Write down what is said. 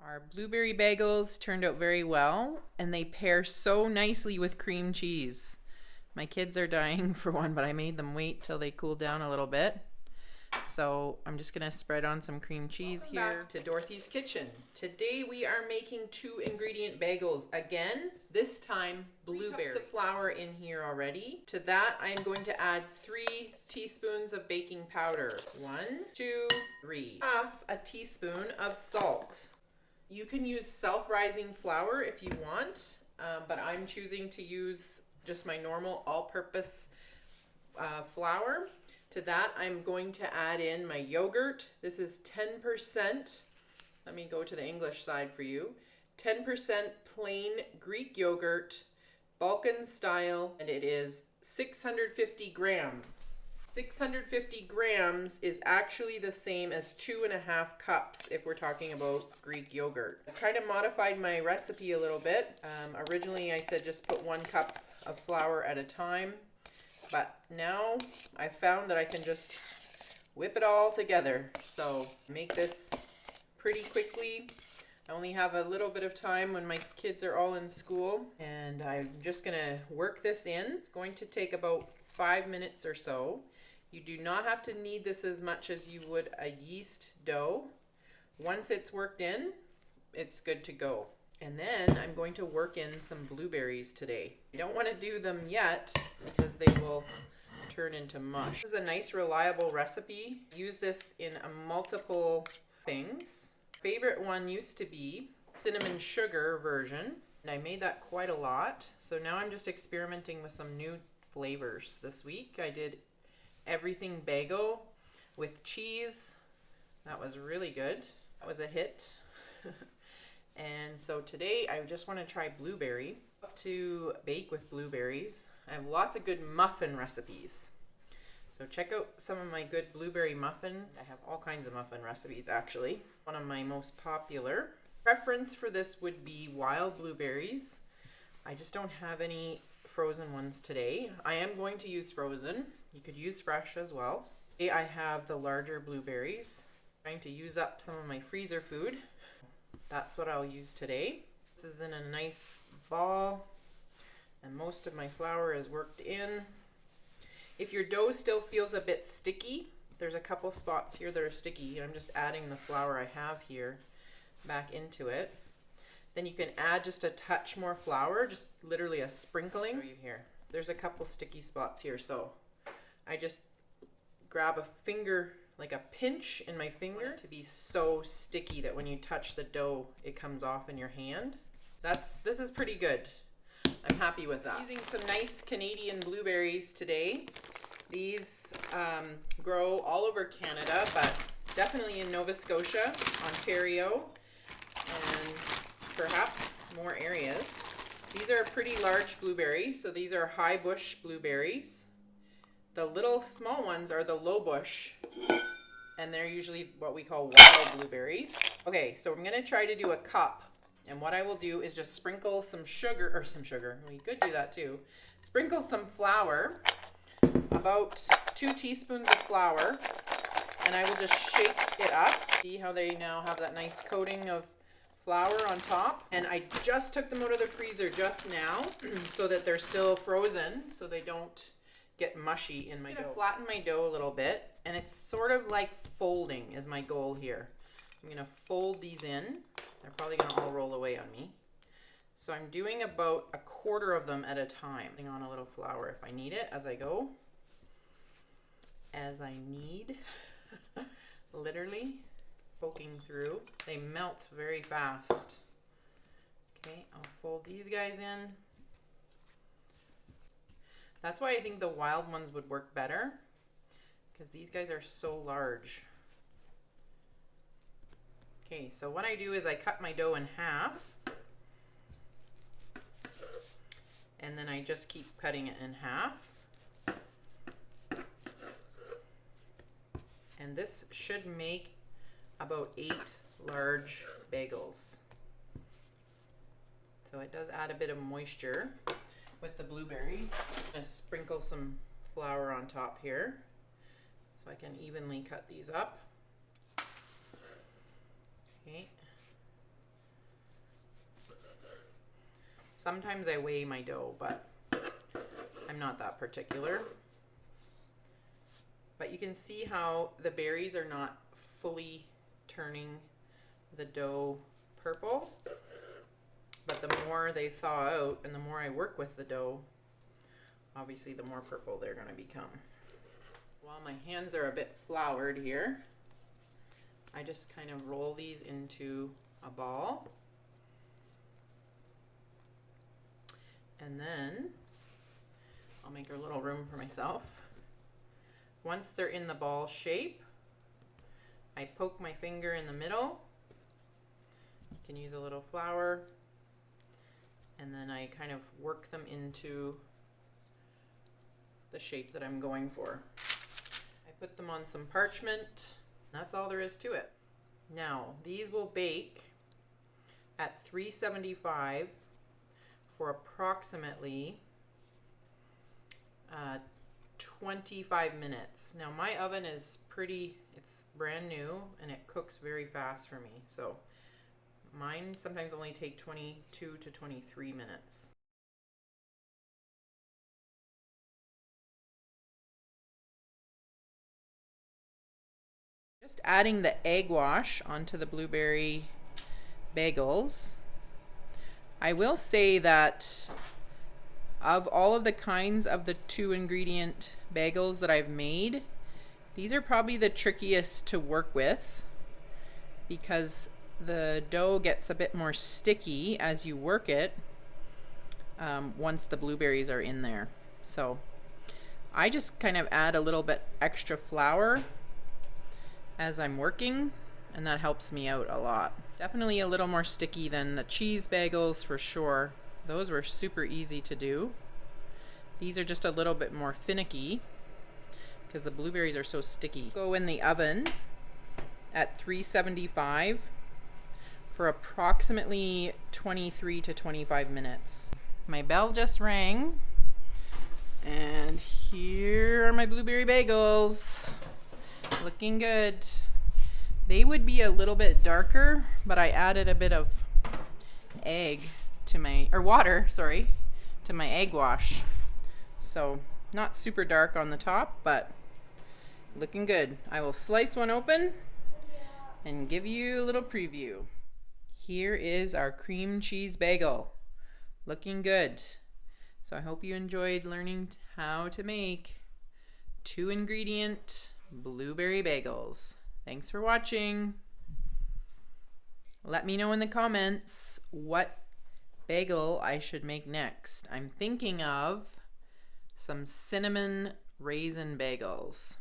Our blueberry bagels turned out very well, and they pair so nicely with cream cheese. My kids are dying for one, but I made them wait till they cool down a little bit. So I'm just gonna spread on some cream cheese here. Welcome back to Dorothy's Kitchen. Today we are making 2-ingredient bagels. Again, this time blueberry. 3 cups of flour in here already. To that I'm going to add 3 teaspoons of baking powder. 1, 2, 3. Half a teaspoon of salt. You can use self-rising flour if you want, but I'm choosing to use just my normal all-purpose flour. To that, I'm going to add in my yogurt. This is 10%. Let me go to the English side for you. 10% plain Greek yogurt, Balkan style, and it is 650 grams. 650 grams is actually the same as 2.5 cups if we're talking about Greek yogurt. I kind of modified my recipe a little bit. Originally I said just put 1 cup of flour at a time, but now I found that I can just whip it all together. So make this pretty quickly. I only have a little bit of time when my kids are all in school, and I'm just gonna work this in. It's going to take about 5 minutes or so. You do not have to knead this as much as you would a yeast dough. Once it's worked in, it's good to go. And then I'm going to work in some blueberries today. I don't want to do them yet because they will turn into mush. This is a nice reliable recipe. Use this in multiple things. Favorite one used to be cinnamon sugar version, and I made that quite a lot. So now I'm just experimenting with some new flavors. This week I did everything bagel with cheese. That was really good. That was a hit. And so today I just want to try blueberry. To bake with blueberries. I have lots of good muffin recipes. So check out some of my good blueberry muffins. I have all kinds of muffin recipes actually. One of my most popular. Preference for this would be wild blueberries. I just don't have any frozen ones today. I am going to use frozen. You could use fresh as well. Today I have the larger blueberries. I'm trying to use up some of my freezer food. That's what I'll use today. This is in a nice ball, and most of my flour is worked in. If your dough still feels a bit sticky, there's a couple spots here that are sticky. I'm just adding the flour I have here back into it. Then you can add just a touch more flour, just literally a sprinkling. Here, there's a couple sticky spots here, so I just grab a finger, like a pinch in my finger, to be so sticky that when you touch the dough, it comes off in your hand. This is pretty good. I'm happy with that. Using some nice Canadian blueberries today. These grow all over Canada, but definitely in Nova Scotia, Ontario, and perhaps more areas. These are a pretty large blueberry, so these are high bush blueberries. The little small ones are the low bush, and they're usually what we call wild blueberries. Okay, so I'm gonna try to do a cup, and what I will do is just sprinkle some sugar, we could do that too. Sprinkle some flour, about 2 teaspoons of flour, and I will just shake it up. See how they now have that nice coating of flour on top? And I just took them out of the freezer just now so that they're still frozen, so they don't get mushy in my dough. Flatten my dough a little bit, and it's sort of like folding is my goal here. I'm gonna fold these in. They're probably gonna all roll away on me. So I'm doing about a quarter of them at a time. Putting on a little flour if I need it as I go. As I need, literally poking through. They melt very fast. Okay, I'll fold these guys in. That's why I think the wild ones would work better, because these guys are so large. Okay, so what I do is I cut my dough in half, and then I just keep cutting it in half. And this should make about 8 large bagels. So it does add a bit of moisture with the blueberries. I'm gonna sprinkle some flour on top here so I can evenly cut these up. Okay. Sometimes I weigh my dough, but I'm not that particular. But you can see how the berries are not fully turning the dough purple. But the more they thaw out and the more I work with the dough, obviously the more purple they're going to become. While my hands are a bit floured here, I just kind of roll these into a ball. And then I'll make a little room for myself. Once they're in the ball shape, I poke my finger in the middle. You can use a little flour. And then I kind of work them into the shape that I'm going for. I put them on some parchment. That's all there is to it. Now, these will bake at 375 for approximately 25 minutes. Now my oven is it's brand new and it cooks very fast for me. So mine sometimes only take 22 to 23 minutes. Just adding the egg wash onto the blueberry bagels. I will say that of all of the kinds of the 2-ingredient bagels that I've made, these are probably the trickiest to work with because the dough gets a bit more sticky as you work it once the blueberries are in there. So I just kind of add a little bit extra flour as I'm working, and that helps me out a lot. Definitely a little more sticky than the cheese bagels for sure. Those were super easy to do. These are just a little bit more finicky because the blueberries are so sticky. Go in the oven at 375 for approximately 23 to 25 minutes. My bell just rang, and here are my blueberry bagels. Looking good. They would be a little bit darker, but I added a bit of water to my egg wash. So not super dark on the top, but looking good. I will slice one open and give you a little preview. Here is our cream cheese bagel. Looking good. So I hope you enjoyed learning how to make 2-ingredient blueberry bagels. Thanks for watching. Let me know in the comments what bagel I should make next. I'm thinking of some cinnamon raisin bagels.